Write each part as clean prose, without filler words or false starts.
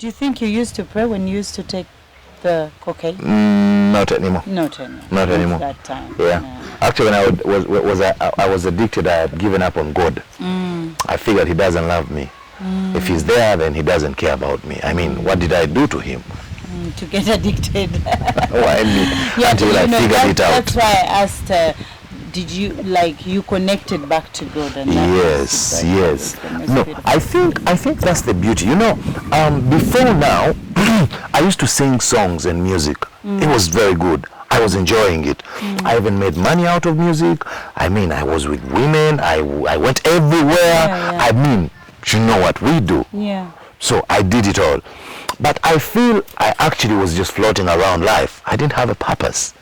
Do you think you used to pray when you used to take the cocaine? Not anymore. Not anymore. Not anymore. That time. Yeah. No. Actually, when I was addicted, I had given up on God. I figured he doesn't love me. If he's there, then he doesn't care about me. I mean, what did I do to him? To get addicted. Until I figured it out. That's why I asked, did you, like, you connected back to God? And yes. No, I think that's the beauty. You know, before now, I used to sing songs and music. It was very good. I was enjoying it. I even made money out of music. I mean, I was with women. I went everywhere. I mean, you know what we do. Yeah. So I did it all. But I feel I actually was just floating around life. I didn't have a purpose.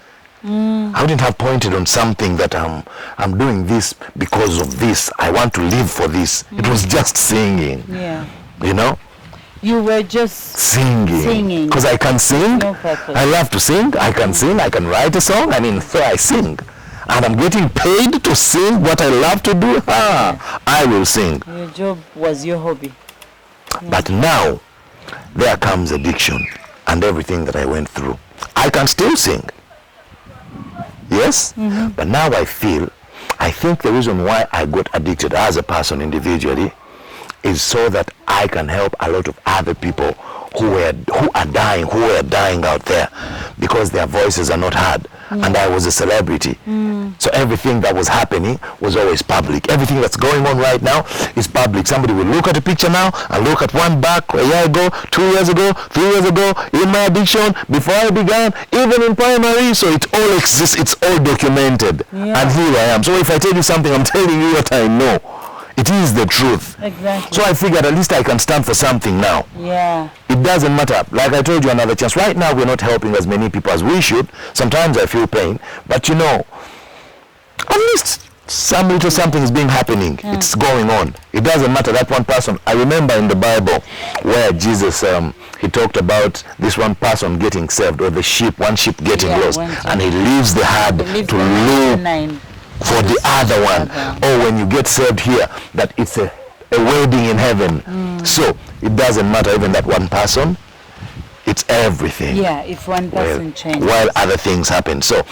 I wouldn't have pointed on something that I'm doing this because of this. I want to live for this. It was just singing. Yeah. You know? You were just singing. Because I can sing. No purpose. I love to sing. I can sing. I can write a song. I mean, so I sing. And I'm getting paid to sing what I love to do. I will sing. Your job was your hobby. But now, there comes addiction and everything that I went through. I can still sing. Yes? But now I think the reason why I got addicted as a person individually is so that I can help a lot of other people who are dying out there because their voices are not heard. And I was a celebrity. So everything that was happening was always public. Everything that's going on right now is public. Somebody will look at a picture now and look at one back a year ago, 2 years ago, 3 years ago, in my addiction, before I began, even in primary. So it all exists, it's all documented. And here I am. So if I tell you something, I'm telling you what I know. It is the truth. Exactly. So I figured at least I can stand for something now. Yeah. It doesn't matter. Like I told you, another chance. Right now, we're not helping as many people as we should. Sometimes I feel pain. But you know, at least some little something is being happening. It's going on. It doesn't matter. That one person. I remember in the Bible where Jesus, he talked about this one person getting saved, or the sheep, one sheep getting lost. And he leaves the herd to look for the other one. Or when you get saved here, that it's a wedding in heaven. So it doesn't matter even that one person. It's everything. Yeah, if one person changes. While other things happen. So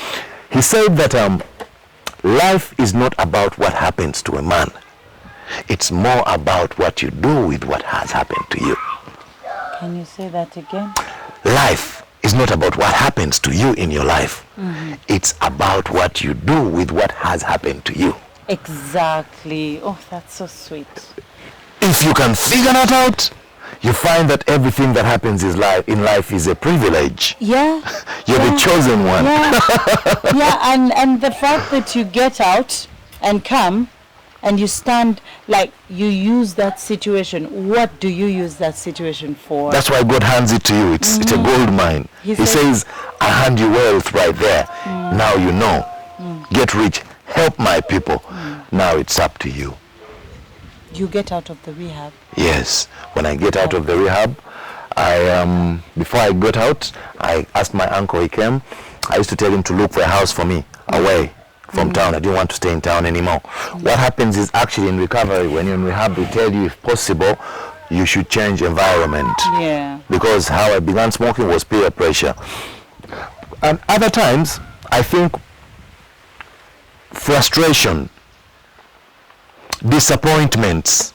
he said that life is not about what happens to a man. It's more about what you do with what has happened to you. Can you say that again? Life is not about what happens to you in your life. It's about what you do with what has happened to you. Exactly. Oh, that's so sweet. If you can figure that out, you find that everything that happens in life is a privilege. Yeah. You're the chosen one. And the fact that you get out and come and you stand, like, you use that situation. What do you use that situation for? That's why God hands it to you. It's a gold mine. He says, I hand you wealth right there. Now you know. Get rich. Help my people. Now it's up to you. You get out of the rehab? Yes. When I get out of the rehab, before I got out, I asked my uncle, he came. I used to tell him to look for a house for me away from town. I didn't want to stay in town anymore. What happens is actually in recovery, when you're in rehab, they tell you if possible, you should change environment. Yeah. Because how I began smoking was peer pressure. And other times, I think frustration, disappointments,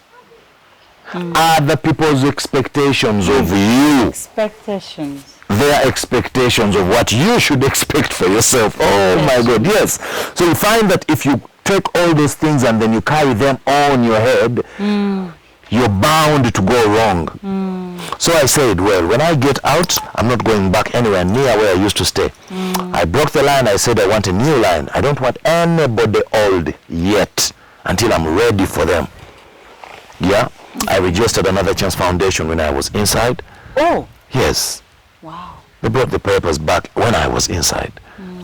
other people's expectations of you. Expectations. Their expectations of what you should expect for yourself. Oh my God, yes. So you find that if you take all those things and then you carry them on your head, you're bound to go wrong. So I said, well, when I get out, I'm not going back anywhere near where I used to stay. I broke the line. I said I want a new line. I don't want anybody old yet until I'm ready for them. Yeah. I registered another Chance Foundation when I was inside. Oh. Yes. Wow. They brought the papers back when I was inside.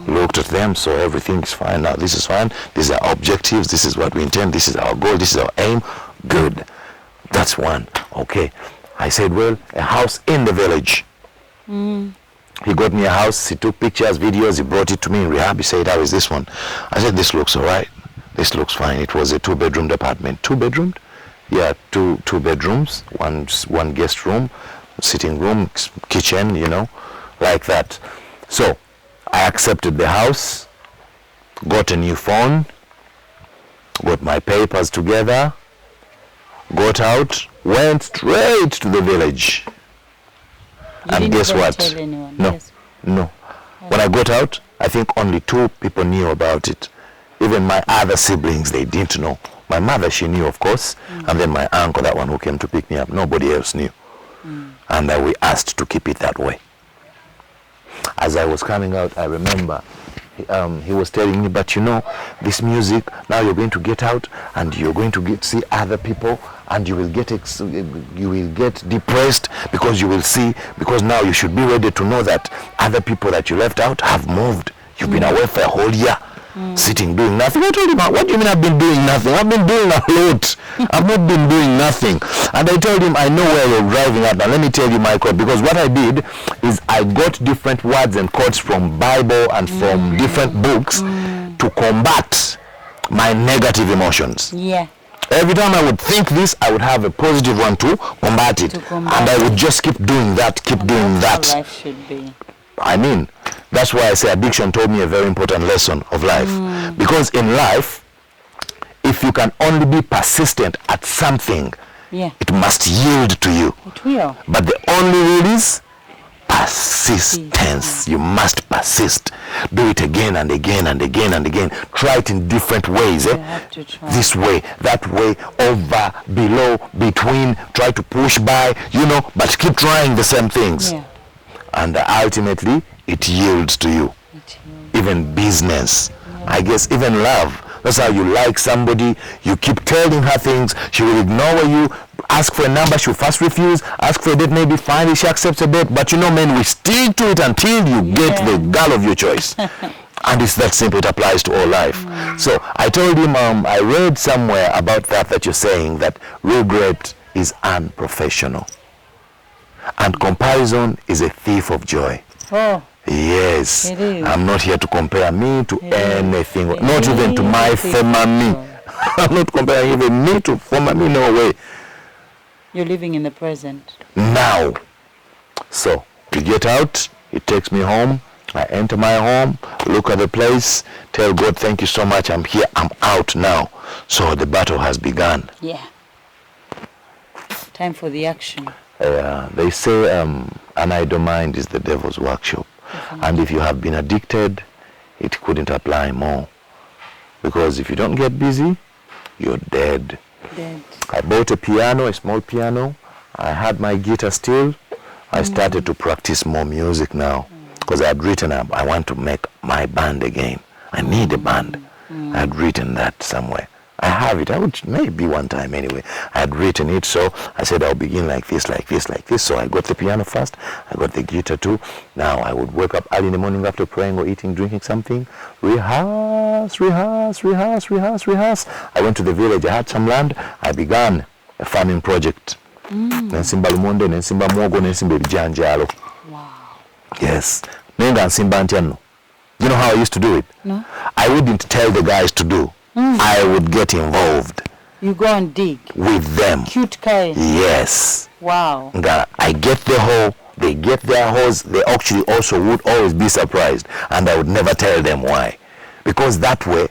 Looked at them, so everything is fine. Now this is fine. These are our objectives. This is what we intend. This is our goal. This is our aim. Good. That's one. Okay. I said, well, a house in the village. He got me a house. He took pictures, videos. He brought it to me in rehab. He said, how is this one? I said, this looks all right. This looks fine. It was a 2-bedroom apartment. 2-bedroom? Yeah, two bedrooms, one guest room. sitting room, kitchen, you know, like that. So I accepted the house, got a new phone, got my papers together, got out, went straight to the village. You and didn't guess even what? tell anyone? No, Yes. no. When I got out, I think only 2 people knew about it. Even my other siblings, they didn't know. My mother, she knew, of course, and then my uncle, that one who came to pick me up, nobody else knew. And we asked to keep it that way. As I was coming out, I remember he was telling me, but you know, this music, now you're going to get out and you're going to see other people, and you will get depressed because you will see, because now you should be ready to know that other people that you left out have moved. You've been away for a whole year, sitting doing nothing. I told him, what do you mean I've been doing nothing? I've been doing a lot. I've not been doing nothing. And I told him, I know where you're driving at. Now let me tell you my code, because what I did is I got different words and codes from Bible and from different books to combat my negative emotions. Yeah. Every time I would think this, I would have a positive one to combat it. And I would just keep doing that, keep doing that. How life should be. I mean, that's why I say addiction told me a very important lesson of life. Because in life, if you can only be persistent at something, it must yield to you. It will. But the only rule is persistence. You must persist. Do it again and again and again and again. Try it in different ways. You have to try. This way, that way, over, below, between. Try to push by, you know, but keep trying the same things. Yeah. And ultimately, it yields to you. Even business. I guess even love. That's how you like somebody. You keep telling her things. She will ignore you. Ask for a number, she'll first refuse. Ask for a date, maybe finally she accepts a date. But you know, men, we stick to it until you get the girl of your choice. And it's that simple. It applies to all life. So I told him, I read somewhere about that you're saying that regret is unprofessional. And comparison is a thief of joy. Oh. Yes. It is. I'm not here to compare me to anything. It Not even to my is. former me. I'm not comparing even me to former me. No way. You're living in the present. Now. So, we get out. He takes me home. I enter my home. Look at the place. Tell God, thank you so much. I'm here. I'm out now. So the battle has begun. Yeah. Time for the action. They say an idle mind is the devil's workshop. And if you have been addicted, it couldn't apply more. Because if you don't get busy, you're dead. I bought a piano, a small piano. I had my guitar still. I started to practice more music now. Because I had written up, I want to make my band again. I need a band. I had written that somewhere. I have it. I would maybe one time anyway. I had written it, so I said I'll begin like this, like this, like this. So I got the piano first. I got the guitar too. Now I would wake up early in the morning after praying or eating, drinking something. Rehearse, rehearse, rehearse, rehearse, rehearse. I went to the village. I had some land. I began a farming project. Nensimba lumonde, nensimba mwogo, nensimba ebijanjalo. Wow. Yes. Nenga nsimba ntiano. You know how I used to do it? No. I wouldn't tell the guys to do. I would get involved. You go and dig. With them. Qute Kaye. Yes. Wow. I get the hoe, they get their hoes, they actually also would always be surprised. And I would never tell them why. Because that way,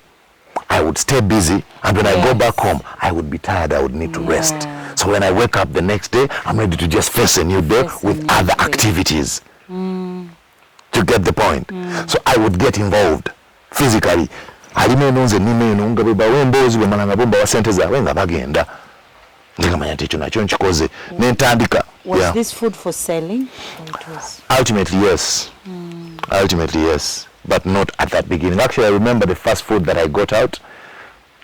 I would stay busy, and when I go back home, I would be tired, I would need to rest. So when I wake up the next day, I'm ready to just face a new day with other activities. To get the point. So I would get involved physically. Alimenoze nimeno nga beba wembozi bwe malanga bomba wa sente zawe nga bagenda ndikamanya nti ekyo nakyo nkikoze nentandika. Was this food for selling? Or it was... Ultimately yes. Ultimately yes, but not at that beginning. Actually, I remember the first food that I got out,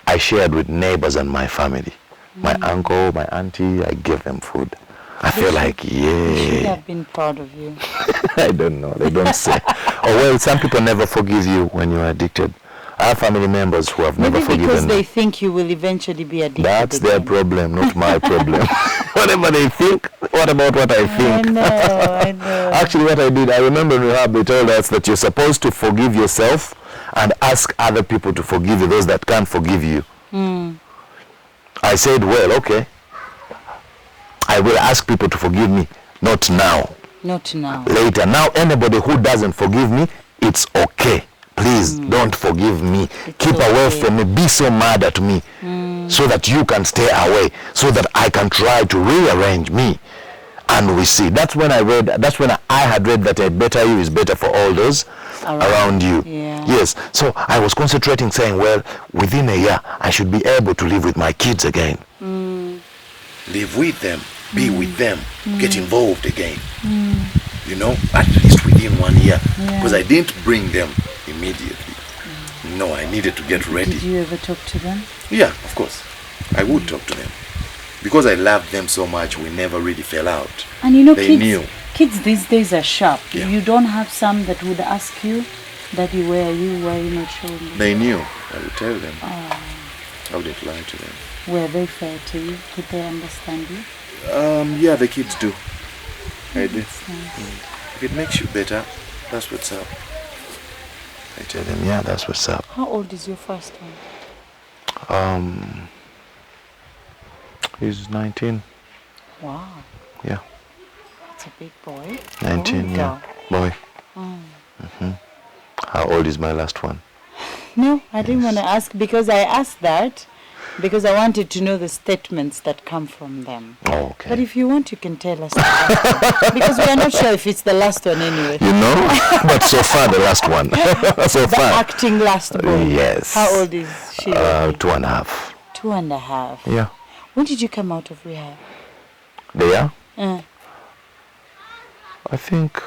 I shared with neighbors and my family. My uncle, my auntie, I gave them food. I feel like, They should have been proud of you. I don't know, they don't say. Oh well, some people never forgive you when you're addicted. I have family members who have never forgiven me. Because they think you will eventually be addicted. That's their problem, not my problem. Whatever they think, what about what I think? I know. Actually, what I did, I remember in Rehab, they told us that you're supposed to forgive yourself and ask other people to forgive you, those that can't forgive you. I said, well, okay. I will ask people to forgive me. Not now. Not now. Later. Now, anybody who doesn't forgive me, it's okay. Please don't forgive me. Keep away from me. Be so mad at me so that you can stay away, so that I can try to rearrange me. And we see. That's when I had read that a better you is better for all those around you. Yeah. Yes. So I was concentrating, saying, well, within a year, I should be able to live with my kids again. Live with them, be with them, get involved again. You know, at least within 1 year. Because I didn't bring them immediately. No, I needed to get ready. Did you ever talk to them? Yeah, of course. I would talk to them. Because I loved them so much, we never really fell out. And you know, they kids these days are sharp. Yeah. You don't have some that would ask you, Daddy, where are you? Why are you not showing me? They knew. I would tell them. I wouldn't lie to them. Were they fair to you? Could they understand you? Yeah, the kids do. I do. That's nice. If it makes you better, that's what's up. I tell them, yeah, that's what's up. How old is your first one? He's 19. Wow. Yeah. That's a big boy. 19, yeah. Boy. How old is my last one? No, I didn't want to ask, because I asked that because I wanted to know the statements that come from them. Oh, okay. But if you want, you can tell us the last one. Because we are not sure if it's the last one anyway. You know? But so far, the last one. So The far. acting last boy. Yes. How old is she? 2.5. 2.5. Yeah. When did you come out of rehab? There? Uh, I think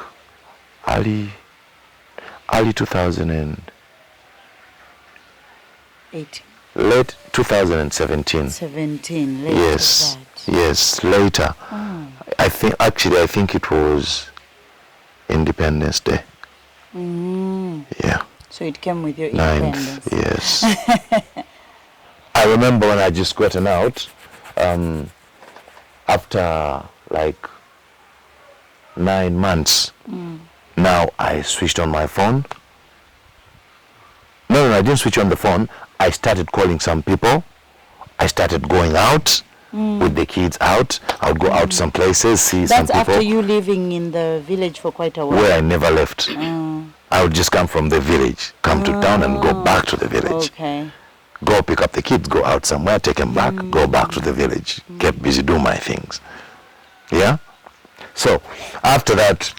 early 2000 18. late 2017. 17. Later Yes. that. Yes, later. Oh. I think it was Independence Day. Yeah. So it came with your 9th. independence. Yes. I remember when I just gotten out, after like 9 months, now I switched on my phone. No, I didn't switch on the phone. I started calling some people. I started going out with the kids out. I would go out some places, see some That's people. after you living in the village for quite a while. Where I never left. I would just come from the village, come to town and go back to the village. Okay. Go pick up the kids, go out somewhere, take them back, go back to the village, get busy, do my things. Yeah? So, after that,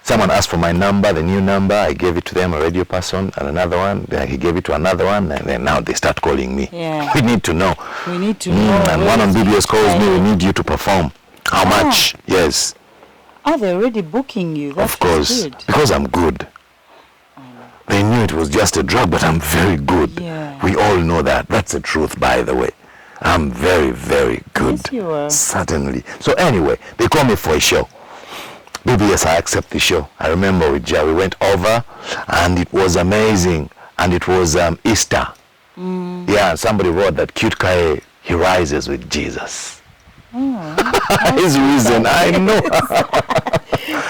someone asked for my number, the new number, I gave it to them, a radio person, and another one, then he gave it to another one, and then now they start calling me. Yeah. We need to know. We need to know. And one on BBS calls me, we need you to perform. How much? Yes. Oh, they're already booking you. That's Of course. good. Because I'm good. They knew it was just a drug, but I'm very good. Yeah. We all know that. That's the truth, by the way. I'm very, very good. Yes, you are. Certainly. So anyway, they called me for a show. BBS, I accept the show. I remember with Jerry, we went over, and it was amazing. And it was Easter. Yeah, and somebody wrote that Qute Kaye, he rises with Jesus. His reason, I know.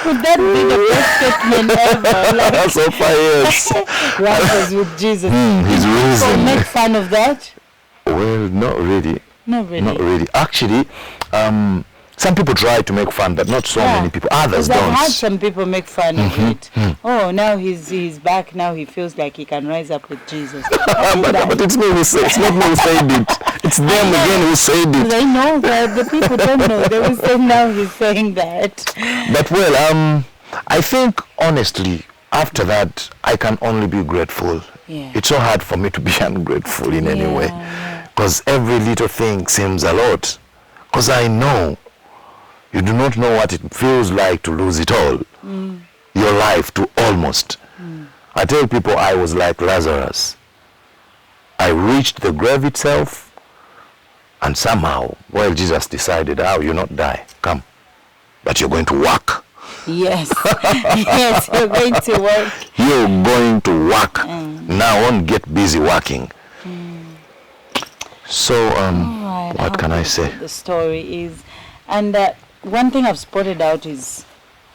Would that be the best statement ever? Like, So far, yes. rises with Jesus. His So reason. make fun of that? Well, not really. Not really. Not really. Actually, some people try to make fun, but not so many people. Others Because I've had don't. some people make fun of it. Oh, now he's back. Now he feels like he can rise up with Jesus. But it's me who said. It's not me who said it. It's them again who said it. They know that. The people don't know. They will say now he's saying that. But well, I think honestly, after that, I can only be grateful. Yeah. It's so hard for me to be ungrateful in any way, Yeah. because every little thing seems a lot. Because I know you do not know what it feels like to lose it all. Your life to almost. I tell people I was like Lazarus. I reached the grave itself, and somehow, well, Jesus decided, you'll not die. Come. But you're going to work. Yes. Yes, you're going to work. You're going to work. Now on, get busy working. So, Right, what how can I good say? The story is, and one thing I've spotted out is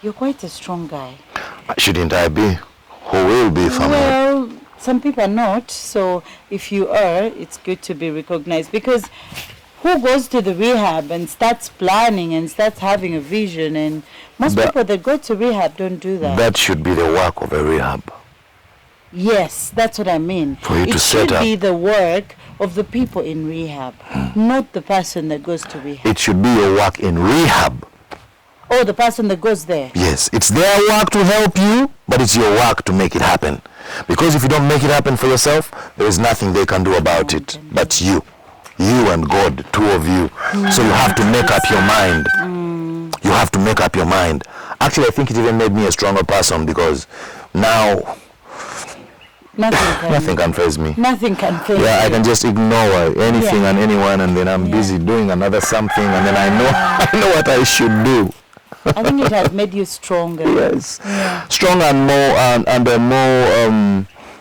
you're quite a strong guy. Shouldn't I be? Who will be if I'm not? Well, some people are not. So if you are, it's good to be recognized, because who goes to the rehab and starts planning and starts having a vision? And most people that go to rehab don't do that. That should be the work of a rehab. Yes, that's what I mean. For you to set up. It should be the work of the people in rehab, not the person that goes to rehab. It should be your work in rehab. Oh, the person that goes there. Yes, it's their work to help you, but it's your work to make it happen. Because if you don't make it happen for yourself, there is nothing they can do about it. But you and God, two of you. So you have to make up your mind. You have to make up your mind. Actually, I think it even made me a stronger person, because now nothing can faze me. Nothing can faze Yeah, you. I can just ignore anything and anyone, and then I'm busy doing another something, and then I know what I should do. I think it has made you stronger. Yes. Yeah. Stronger and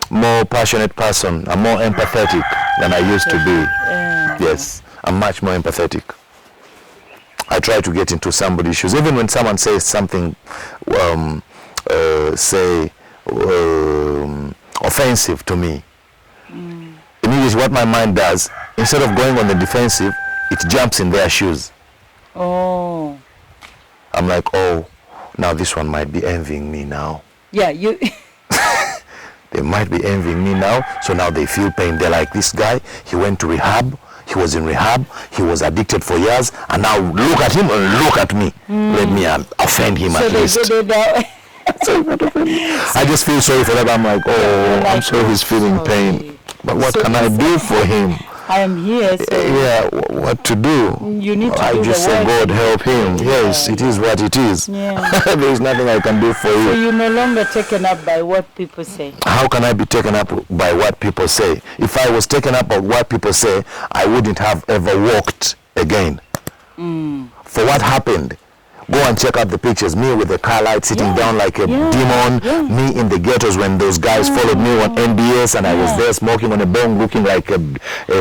more passionate person. I'm more empathetic than I used to be. Yes, I'm much more empathetic. I try to get into somebody's shoes. Even when someone says something, offensive to me, immediately what my mind does, instead of going on the defensive, it jumps in their shoes. Oh. I'm like, oh, now this one might be envying me now. Yeah, you... They might be envying me now, so now they feel pain. They're like, this guy, he went to rehab, he was in rehab, he was addicted for years, and now look at him and look at me. Let me offend him at least. I just feel sorry for that. I'm like, oh, I'm sure he's feeling pain. But what can I do for him? I am here, so... Yeah, what to do? You need to I do just the say, work. God help him. Yes, it is what it is. Yeah. There is nothing I can do for you. So you're no longer taken up by what people say. How can I be taken up by what people say? If I was taken up by what people say, I wouldn't have ever walked again. For what happened? Go and check out the pictures. Me with the car light sitting down like a demon. Me in the ghettos when those guys followed me on NBS, and I was there smoking on a bong looking like a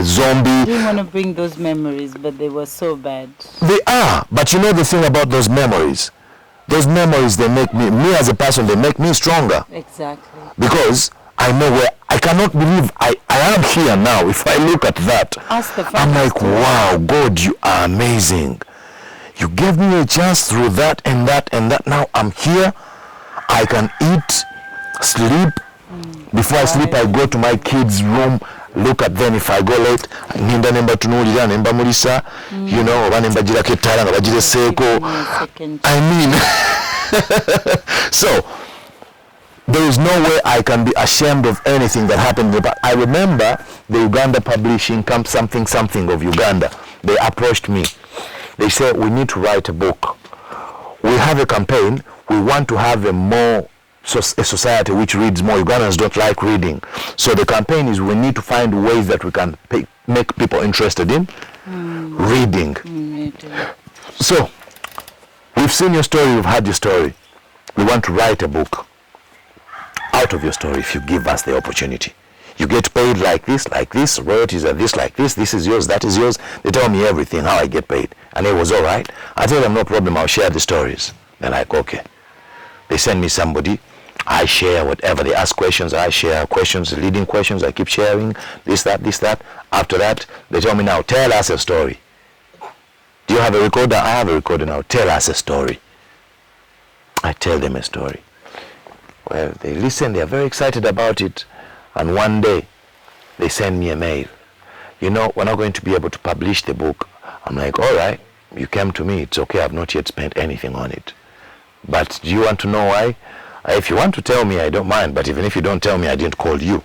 zombie. I didn't want to bring those memories, but they were so bad. They are. But you know the thing about those memories? Those memories, they make me as a person, they make me stronger. Exactly. Because I know where, I cannot believe I am here now. If I look at that, Ask the I'm Father. like, wow, God, you are amazing. You gave me a chance through that and that and that. Now I'm here. I can eat, sleep. Before I sleep, I go to my kids' room, look at them. If I go late, nimba nemba tunulira nemba mulisa, you know, oba nemba gira ketala nga bagire seko. I mean, so there is no way I can be ashamed of anything that happened. But I remember the Uganda Publishing Camp something of Uganda. They approached me. They said, we need to write a book. We have a campaign. We want to have a society which reads more. Ugandans don't like reading. So the campaign is we need to find ways that we can make people interested in reading. So we've seen your story. We've had your story. We want to write a book out of your story if you give us the opportunity. You get paid like this, royalties are this, like this is yours, that is yours. They tell me everything, how I get paid. And it was all right. I tell them, no problem, I'll share the stories. They're like, okay. They send me somebody, I share whatever. They ask questions, I share questions, leading questions, I keep sharing, this, that. After that, they tell me, now, tell us a story. Do you have a recorder? I have a recorder now. Tell us a story. I tell them a story. Well, they listen, they're very excited about it. And one day, they send me a mail. You know, we're not going to be able to publish the book. I'm like, all right, you came to me. It's okay. I've not yet spent anything on it. But do you want to know why? If you want to tell me, I don't mind. But even if you don't tell me, I didn't call you.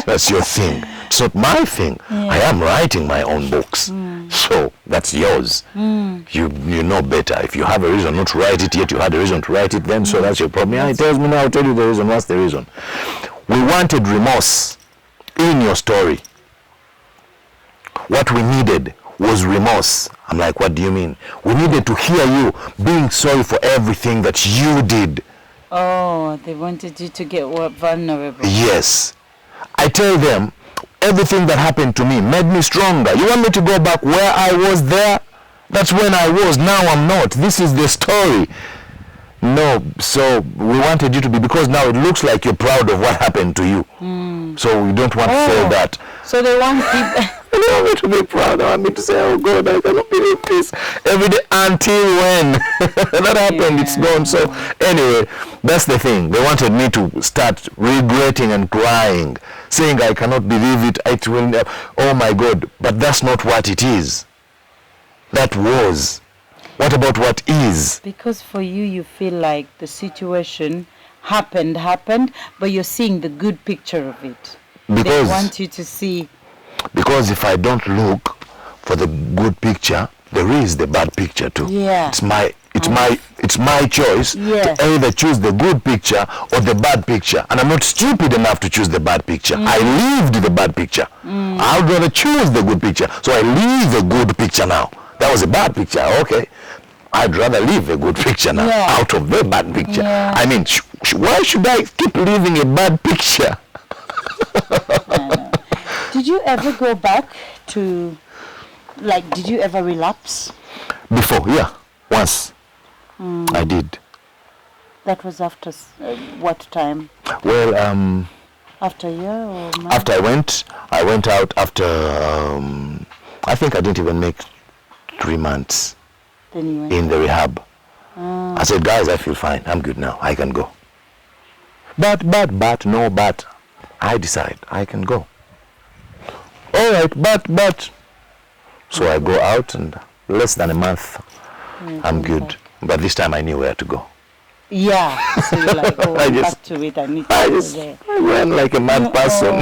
That's your thing. It's not my thing. Yeah. I am writing my own books. So that's yours. You know better. If you have a reason not to write it yet, you had a reason to write it then, so that's your problem. Yeah, he tells me now, I'll tell you the reason. What's the reason? We wanted remorse in your story. What we needed was remorse. I'm like, what do you mean? We needed to hear you being sorry for everything that you did. Oh, they wanted you to get vulnerable. Yes. I tell them, everything that happened to me made me stronger. You want me to go back where I was there? That's when I was. Now I'm not. This is the story. No, so we wanted you to be, because now it looks like you're proud of what happened to you. So we don't want to say that. So they want people... And they want me to be proud. They want me to say, oh God, I cannot believe this. Every day until when that happened, it's gone. So anyway, that's the thing. They wanted me to start regretting and crying, saying I cannot believe it. It will. Oh my God! But that's not what it is. That was. What about what is? Because for you, you feel like the situation happened, but you're seeing the good picture of it. They want you to see. Because if I don't look for the good picture, there is the bad picture too. Yeah. It's my choice Yes. to either choose the good picture or the bad picture. And I'm not stupid enough to choose the bad picture. I lived the bad picture. I would rather choose the good picture. So I live a good picture now. That was a bad picture. Okay. I'd rather live a good picture now out of the bad picture. Yeah. I mean, why should I keep living a bad picture? Did you ever go back to, like, did you ever relapse? Before, yeah. Once. I did. That was after what time? Well, After a year or month? after I went out after, I think I didn't even make 3 months Then you went. in the rehab. I said, guys, I feel fine. I'm good now. I can go. But, I decide I can go. All right, but. So I go out and less than a month, I'm good. Back. But this time I knew where to go. Yeah. So you're like, oh, I I'm just- back to it. I need to go there. I ran like a mad person.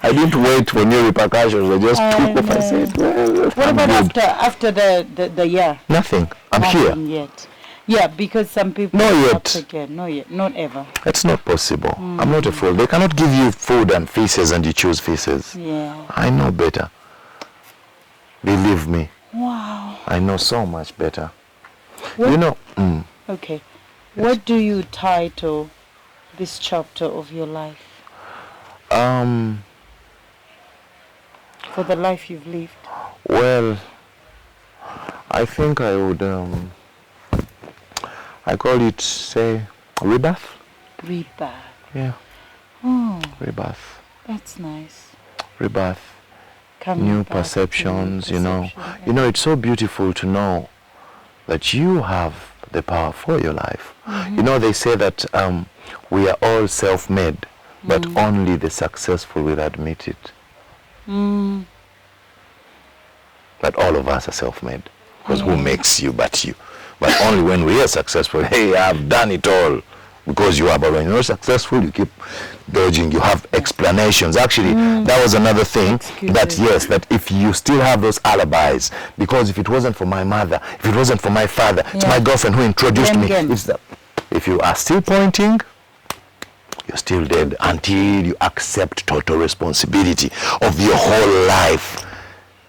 I didn't wait for new repercussions. I just took off. I said, well, What I'm about good. after the year? Nothing. I'm here. Nothing yet. Yeah, because some people Not yet. not again. Not yet. Not ever. It's not possible. I'm not a fool. They cannot give you food and feces and you choose feces. Yeah. I know better. Believe me. Wow. I know so much better. What- You know, Okay. What do you title this chapter of your life? For the life you've lived? well, I think I would, I call it, say, rebirth. Rebirth. Yeah, Oh, rebirth. that's nice. Rebirth. Coming New back to perceptions, you know. perception, You know, it's so beautiful to know that you have the power for your life. You know, they say that we are all self-made, but only the successful will admit it. That all of us are self-made. Because who makes you but you? But only when we are successful, hey, I've done it all. Because you are, but when you're successful, you keep dodging, you have explanations. Actually, that was another thing, that yes, that if you still have those alibis, because if it wasn't for my mother, if it wasn't for my father, it's my girlfriend who introduced me. It's that, if you are still pointing, you're still dead until you accept total responsibility of your whole life,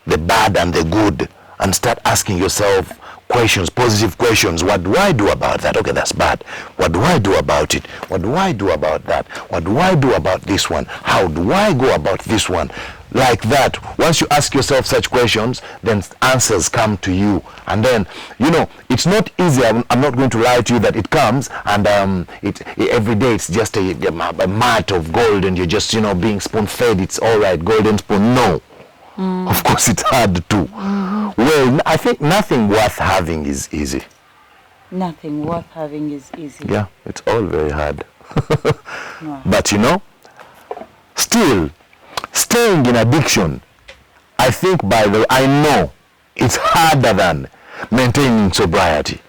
the bad and the good, and start asking yourself questions, positive questions. What do I do about that? Okay, that's bad. What do I do about it? What do I do about that? What do I do about this one? How do I go about this one? Like that. Once you ask yourself such questions, then answers come to you. And then, you know, it's not easy. I'm not going to lie to you that it comes and every day it's just a mat of gold and you're just, you know, being spoon-fed. It's all right, golden spoon. No. Of course, it's hard too. Well, I think nothing worth having is easy. Nothing worth having is easy. Yeah, it's all very hard. Wow. But you know, still, staying in addiction, I think I know it's harder than maintaining sobriety.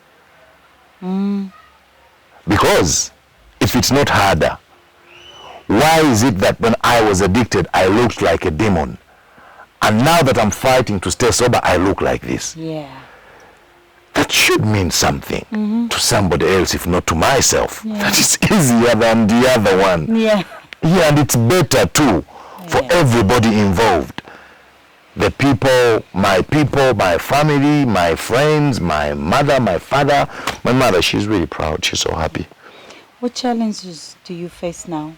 Because if it's not harder, why is it that when I was addicted, I looked like a demon? And now that I'm fighting to stay sober, I look like this. Yeah. That should mean something to somebody else, if not to myself. That is easier than the other one. Yeah. Yeah, and it's better too for everybody involved. The people, my family, my friends, my mother, my father. My mother, she's really proud. She's so happy. What challenges do you face now?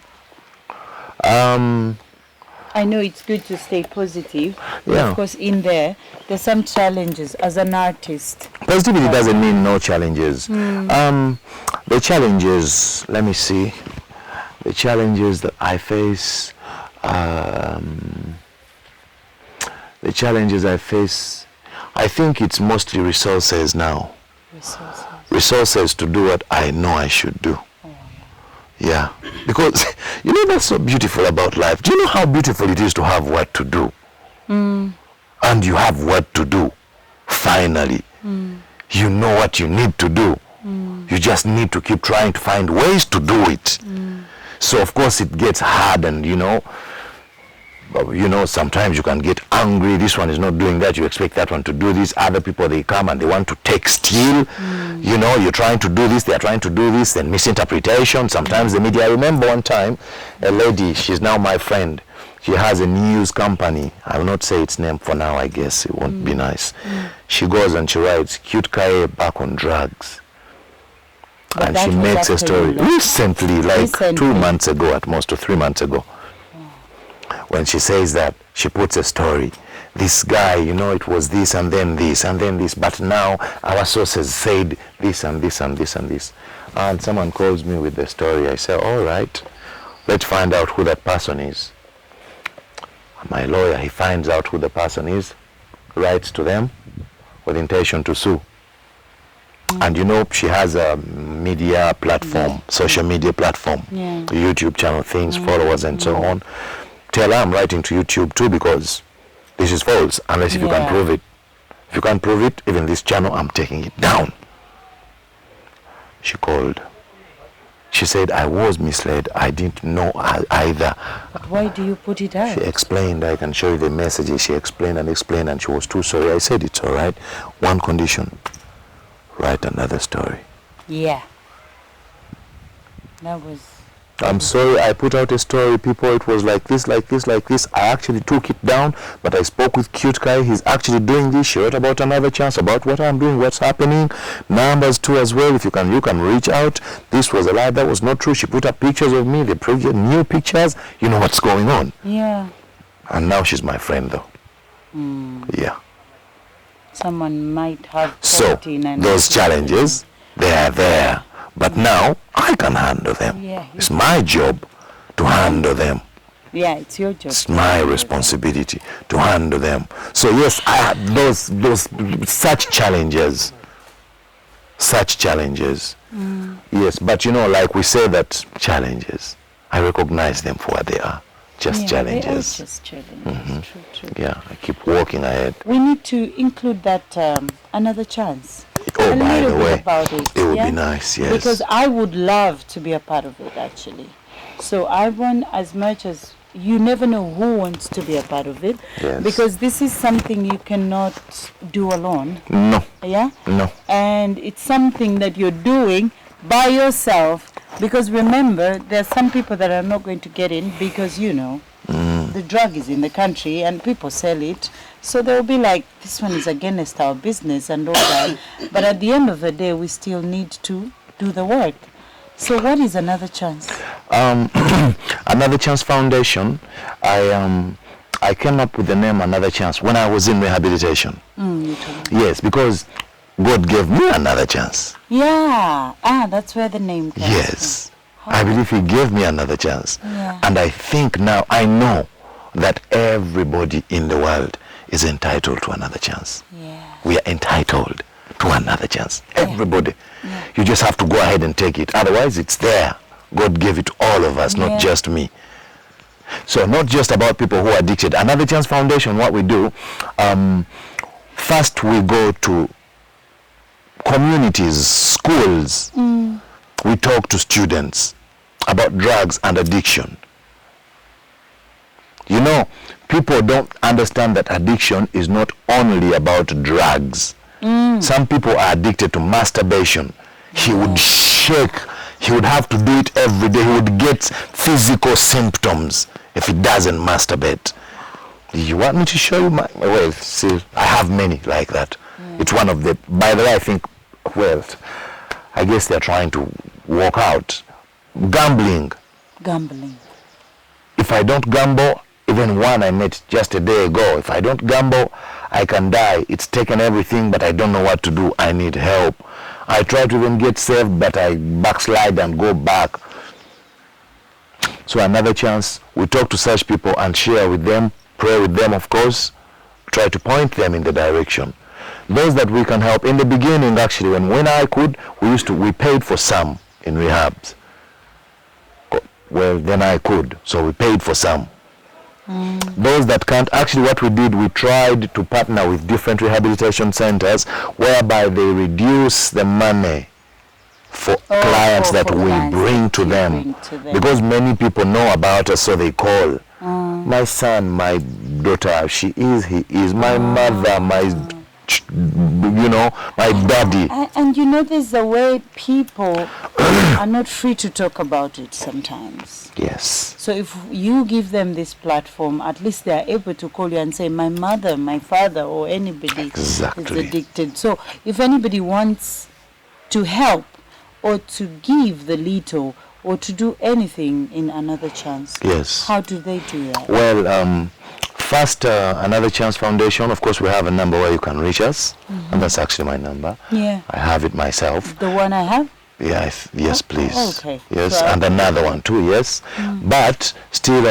I know it's good to stay positive. But Yeah. of course, in there's some challenges as an artist. Positivity doesn't mean no challenges. The challenges, let me see. The challenges that I face, The challenges I face, I think it's mostly resources now. Resources to do what I know I should do. Yeah, because you know that's so beautiful about life. Do you know how beautiful it is to have what to do? And you have what to do. Finally, you know what you need to do. You just need to keep trying to find ways to do it. So of course it gets hard, and you know, sometimes you can get angry. This one is not doing that. You expect that one to do this. Other people, they come and they want to take steal. You know, you're trying to do this, they're trying to do this, and misinterpretation. Sometimes the media. I remember one time, a lady, she's now my friend. She has a news company. I will not say its name for now, I guess. It won't be nice. She goes and she writes, Qute Kaye back on drugs. But and she makes a story recently, like 2 months ago at most, or 3 months ago. When she says that, she puts a story. This guy, you know, it was this and then this and then this, but now our sources said this and this and this and this. And someone calls me with the story. I say, all right, let's find out who that person is. My lawyer, he finds out who the person is, writes to them with intention to sue. And you know, she has a media platform, social media platform, YouTube channel, things, followers and so on. Tell her I'm writing to YouTube too, because this is false, unless if you can prove it. If you can't prove it, even this channel, I'm taking it down. She called. She said, I was misled. I didn't know either. But why do you put it out? She explained. I can show you the messages. She explained, and she was too sorry. I said, it's all right. One condition. Write another story. Yeah. That was... I'm sorry, I put out a story, people, it was like this, like this, like this. I actually took it down, but I spoke with Qute Kaye. He's actually doing this. She wrote about another chance, about what I'm doing, what's happening. Numbers too as well. If you can reach out. This was a lie, that was not true. She put up pictures of me, the previous new pictures. You know what's going on. Yeah. And now she's my friend though. Yeah. Someone might have... So, those challenges, they are there. But now, I can handle them. Yeah, it's my job to handle them. Yeah, it's your job. It's my responsibility to handle them. So yes, I had those such challenges. Such challenges. Yes, but you know, like we say that challenges, I recognize them for what they are. Just challenges. They are just challenges. True. Yeah, I keep walking ahead. We need to include that another chance. Oh, a by little the bit way, about it would be nice, yes. Because I would love to be a part of it, actually. So I want, as much as you never know who wants to be a part of it, because this is something you cannot do alone. No. Yeah? No. And it's something that you're doing by yourself, because remember, there are some people that are not going to get in because, you know, the drug is in the country and people sell it. So they'll be like, this one is against our business and all that. But at the end of the day, we still need to do the work. So what is Another Chance? Another Chance Foundation, I came up with the name Another Chance when I was in rehabilitation. Yes, because God gave me another chance. Yeah, that's where the name comes Yes, I believe He gave me another chance. Yeah. And I think now, I know that everybody in the world is entitled to another chance. Yeah. We are entitled to another chance. Everybody. Yeah. You just have to go ahead and take it. Otherwise, it's there. God gave it to all of us, not just me. So not just about people who are addicted. Another Chance Foundation, what we do, first we go to communities, schools. We talk to students about drugs and addiction. You know, people don't understand that addiction is not only about drugs. Some people are addicted to masturbation. He would shake. He would have to do it every day. He would get physical symptoms if he doesn't masturbate. You want me to show you my... Well, see, I have many like that. It's one of the... By the way, I think, well, I guess they're trying to walk out. Gambling. If I don't gamble, even one I met just a day ago, if I don't gamble, I can die. It's taken everything, but I don't know what to do. I need help. I try to even get saved, but I backslide and go back. So Another Chance, we talk to such people and share with them, pray with them, of course, try to point them in the direction. Those that we can help. In the beginning, actually, when I could, we paid for some in rehabs. Well, then I could, so we paid for some. Those that can't, actually what we did, we tried to partner with different rehabilitation centers whereby they reduce the money for clients that we bring to them. Because many people know about us, so they call. My son, my daughter, she is, he is, my mother, my, you know, my daddy. And you know, there's a way people are not free to talk about it sometimes. Yes. So if you give them this platform, at least they are able to call you and say, my mother, my father, or anybody is addicted. So if anybody wants to help or to give the little or to do anything in Another Chance, yes, how do they do that? Well, first, Another Chance Foundation, of course, we have a number where you can reach us, and that's actually my number. Yeah. I have it myself. The one I have? Yeah, yes, please. Okay. Yes, so and another one too, yes. But still,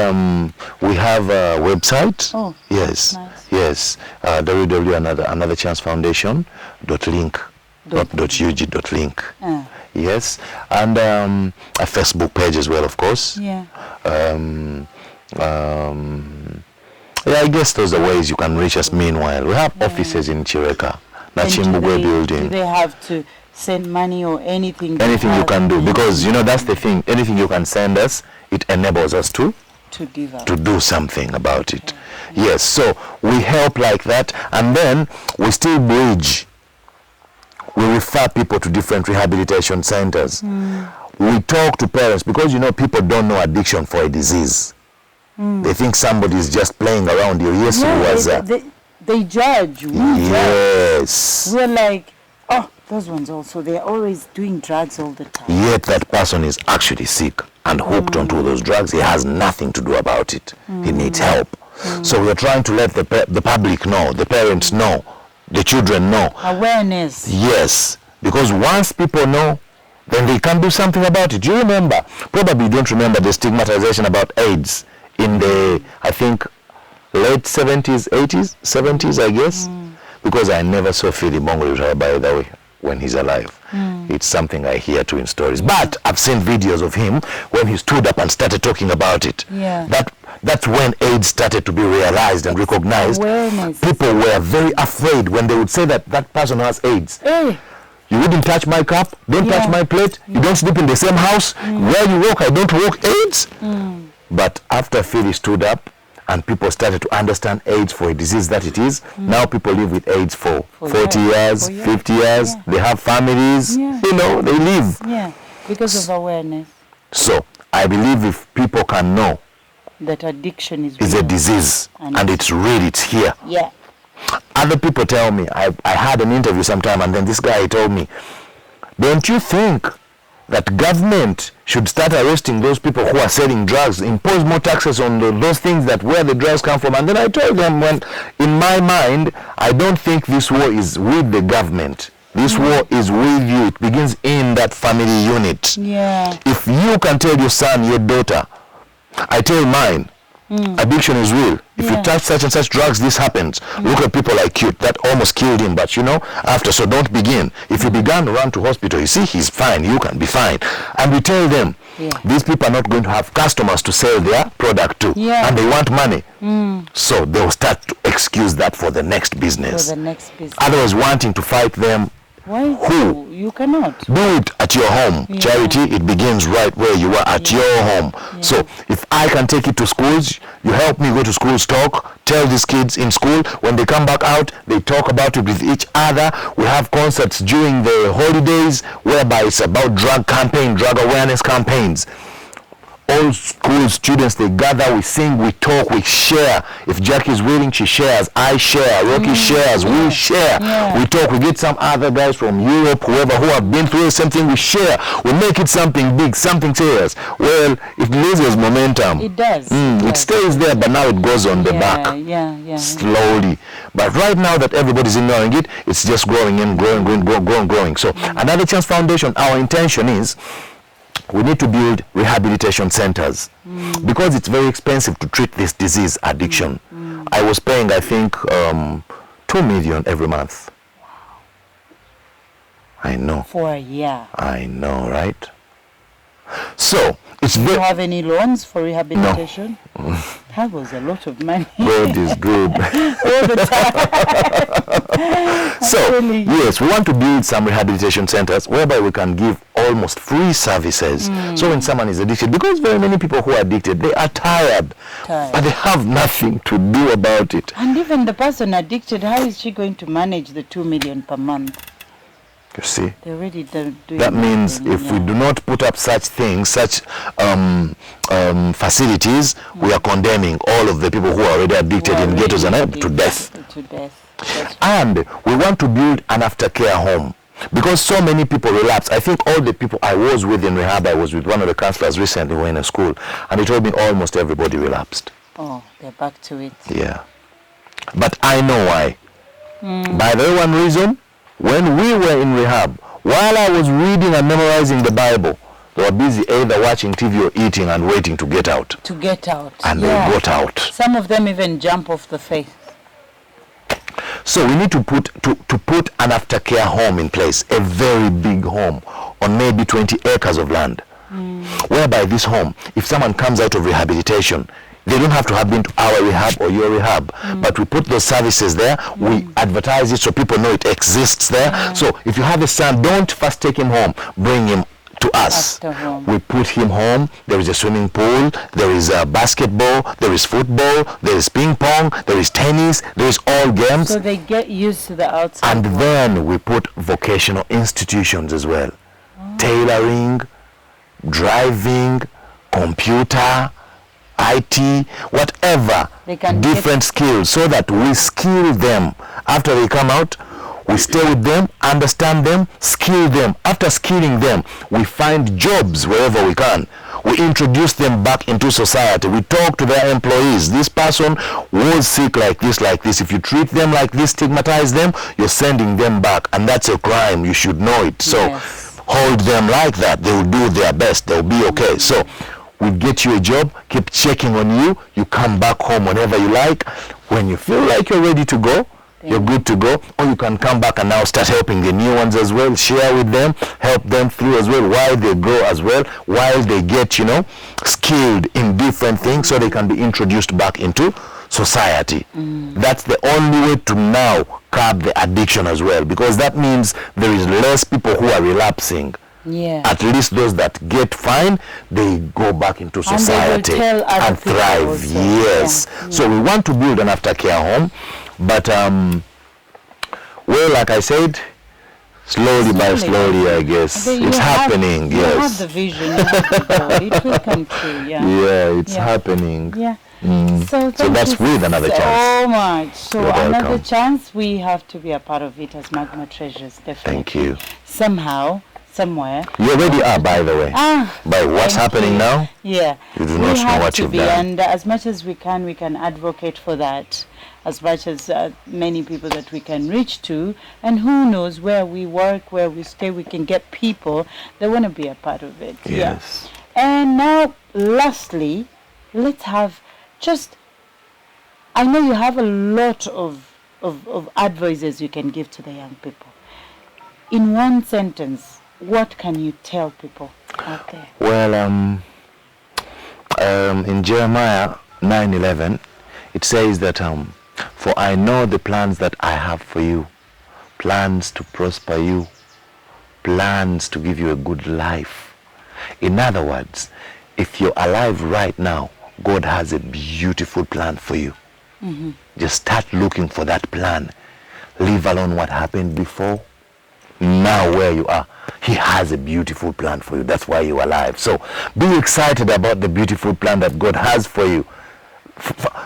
we have a website. Oh, yes, nice. Yes, www.anotherchancefoundation.link.ug.link. Yes, and a Facebook page as well, of course. Yeah. Yeah, I guess those are ways you can reach us. Meanwhile, we have offices in Chireka, Nachimbugwe building. Do they have to send money or anything? Anything you can do, because you know that's the thing. Anything you can send us, it enables us to give up, to do something about it. Yes, so we help like that, and then we still bridge. We refer people to different rehabilitation centers. We talk to parents, because you know people don't know addiction for a disease. They think somebody is just playing around you. Yes, they judge. Yes. We're like, oh, those ones also, they're always doing drugs all the time. Yet that person is actually sick and hooked onto those drugs. He has nothing to do about it. He needs help. So we're trying to let the public know, the parents know, the children know. Awareness. Yes, because once people know, then they can do something about it. You remember, probably you don't remember the stigmatization about AIDS in the, I think, late 70s, 80s, 70s, I guess. Because I never saw Philip Bongo, by the way, when he's alive. It's something I hear too in stories. But I've seen videos of him when he stood up and started talking about it. That's when AIDS started to be realized and recognized. Awareness. People were very afraid when they would say that that person has AIDS. You wouldn't touch my cup, don't touch my plate, you don't sleep in the same house, where you walk, I don't walk, AIDS. But after Philly stood up and people started to understand AIDS for a disease that it is, now people live with AIDS for 40 years, 50 years, they have families, you know, they live. Yeah, because of awareness. So I believe if people can know that addiction is a disease and it's real, it's here. Yeah. Other people tell me, I had an interview sometime, and then this guy told me, don't you think that government should start arresting those people who are selling drugs, impose more taxes on those things that where the drugs come from? And then I told them, when in my mind, I don't think this war is with the government. This war is with you. It begins in that family unit. Yeah. If you can tell your son, your daughter, I tell mine, addiction is real. If you touch such and such drugs, this happens. Look at people like Qute, that almost killed him, but you know, after, so don't begin. If you began to run to hospital, you see he's fine, you can be fine. And we tell them, these people are not going to have customers to sell their product to, and they want money. So they'll start to excuse that for the next business. Otherwise, wanting to fight them, who? You cannot. Do it at your home. Charity, it begins right where you are, at your home. So if I can take it to schools, you help me go to schools, talk, tell these kids in school, when they come back out, they talk about it with each other. We have concerts during the holidays whereby it's about drug campaign, drug awareness campaigns. All school students, they gather, we sing, we talk, we share. If Jackie is willing, she shares. I share. Rocky shares. We share. We talk. We get some other guys from Europe, whoever, who have been through the same thing. We share. We make it something big, something serious. Well, it loses momentum. It does. It stays there, but now it goes on the back. Slowly. But right now that everybody's ignoring it, it's just growing and growing. So Another Chance Foundation, our intention is, we need to build rehabilitation centers because it's very expensive to treat this disease, addiction. I was paying, I think, 2 million every month. I know. For a year. I know, right? So it's Do you very. have any loans for rehabilitation? No. That was a lot of money. God is good. All the time. So Really. yes, we want to build some rehabilitation centers whereby we can give almost free services. So when someone is addicted, because very many people who are addicted, they are tired, but they have nothing to do about it. And even the person addicted, how is she going to manage the 2 million per month? You see, They already doing that means if we do not put up such things, such facilities, we are condemning all of the people who are already addicted in ghettos and to death. To death. And we want to build an aftercare home because so many people relapse. I think all the people I was with in rehab, I was with one of the counselors recently who were in a school, and he told me almost everybody relapsed. Oh, they're back to it. Yeah. But I know why. By the one reason, when we were in rehab, while I was reading and memorizing the Bible, they were busy either watching TV or eating and waiting to get out. To get out. And they got out. Some of them even jump off the faith. So we need to put an aftercare home in place, a very big home on maybe 20 acres of land, whereby this home, if someone comes out of rehabilitation, they don't have to have been to our rehab or your rehab, but we put those services there, we advertise it so people know it exists there. So if you have a son, don't first take him home, bring him to us. We put him home. There is a swimming pool, there is a basketball, there is football, there is ping pong, there is tennis, there is all games. So they get used to the outside. And then we put vocational institutions as well. Tailoring, driving, computer, IT, whatever, different skills, so that we skill them. After they come out, we stay with them, understand them, skill them. After skilling them, we find jobs wherever we can. We introduce them back into society. We talk to their employees. This person was sick like this, like this. If you treat them like this, stigmatize them, you're sending them back. And that's a crime. You should know it. So hold them like that. They will do their best. They'll be okay. So we get you a job, keep checking on you. You come back home whenever you like. When you feel like you're ready to go, you're good to go. Or you can come back and now start helping the new ones as well. Share with them, help them through as well while they grow as well, while they get, skilled in different things so they can be introduced back into society. That's the only way to now curb the addiction as well, because that means there is less people who are relapsing. Yeah. At least those that get fine, they go back into society and thrive. Also. Yes. Yeah. So we want to build an aftercare home, but well, like I said, slowly by slowly, I guess it's happening. You yes. have the vision. You have the goal. It will come true. Yeah. Yeah, it's happening. Yeah. So that's with another chance. So much. So You're another welcome. chance, we have to be a part of it as Magma Treasures. Definitely. Thank you. Somehow, somewhere. You already are, by the way. By what's happening now? Yeah. You do not know what you've done. And as much as we can advocate for that. As much as many people that we can reach to, and who knows, where we work, where we stay, we can get people that want to be a part of it. Yes. Yeah. And now, lastly, let's have I know you have a lot of advices you can give to the young people. In one sentence, what can you tell people out there? Well, in Jeremiah 9:11, it says that for I know the plans that I have for you, plans to prosper you, plans to give you a good life. In other words, if you're alive right now, God has a beautiful plan for you. Just start looking for that plan. Leave alone what happened before. Now where you are, he has a beautiful plan for you. That's why you're alive. So be excited about the beautiful plan that God has for you.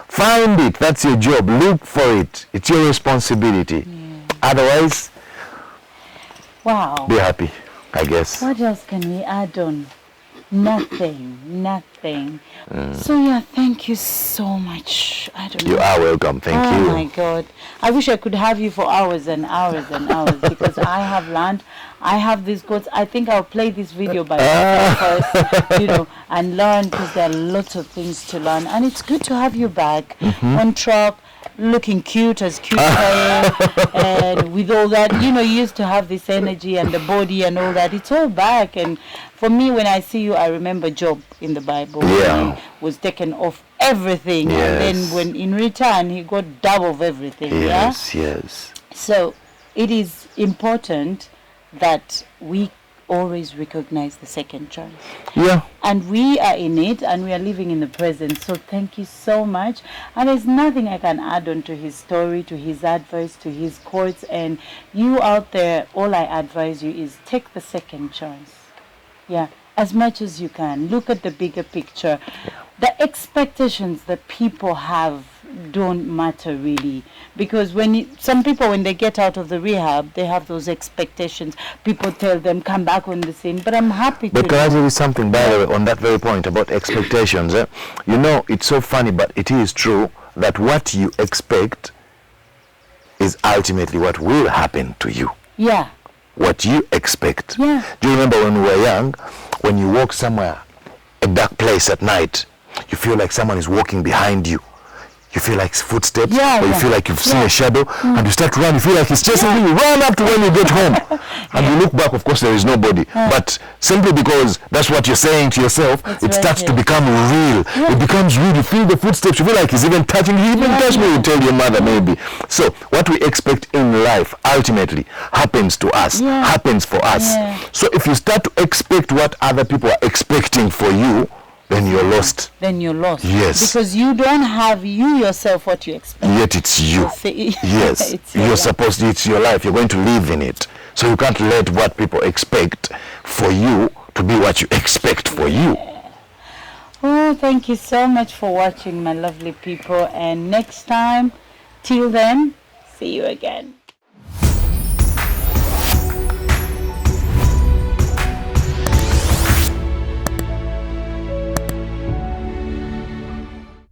Find it. That's your job. Look for it. It's your responsibility. Otherwise, be happy, I guess. What else can we add on? Nothing. So yeah, thank you so much. I don't know. You are welcome. Thank you. Oh my God. I wish I could have you for hours and hours and hours because I have learned. I have these quotes. I think I'll play this video by myself first, and learn, because there are lots of things to learn. And it's good to have you back on track. looking cute as Qute Kaye, and with all that, you used to have this energy and the body and all that. It's all back. And for me, when I see you, I remember Job in the Bible. Yeah. He was taken off everything, Yes. and then when in return he got double of everything. Yes, yes. So it is important that we always recognize the second chance. Yeah. And we are in it, and we are living in the present. So thank you so much. And there's nothing I can add on to his story, to his advice, to his quotes. And you out there, all I advise you is take the second chance. Yeah, as much as you can. Look at the bigger picture. The expectations that people have don't matter really, because some people, when they get out of the rehab, they have those expectations. People tell them come back on the scene, but I'm happy to. But can I tell you something, by the way, on that very point about expectations? It's so funny, but it is true that what you expect is ultimately what will happen to you. Yeah. What you expect. Yeah. Do you remember when we were young, when you walk somewhere, a dark place at night, you feel like someone is walking behind you? You feel like footsteps, or you feel like you've seen a shadow, and you start to run. You feel like it's chasing you. You run up to when you get home, and you look back. Of course, there is nobody. But simply because that's what you're saying to yourself, it starts to become real. It becomes real. You feel the footsteps. You feel like he's even touching you. Even touch me, you tell your mother maybe. So what we expect in life ultimately happens to us, happens for us. So if you start to expect what other people are expecting for you, then you're lost. Then you're lost. Yes. Because you don't have you yourself what you expect. Yet it's you. Yes. It's your life. You're going to live in it. So you can't let what people expect for you to be what you expect for you. Oh, thank you so much for watching, my lovely people. And next time, till then, see you again.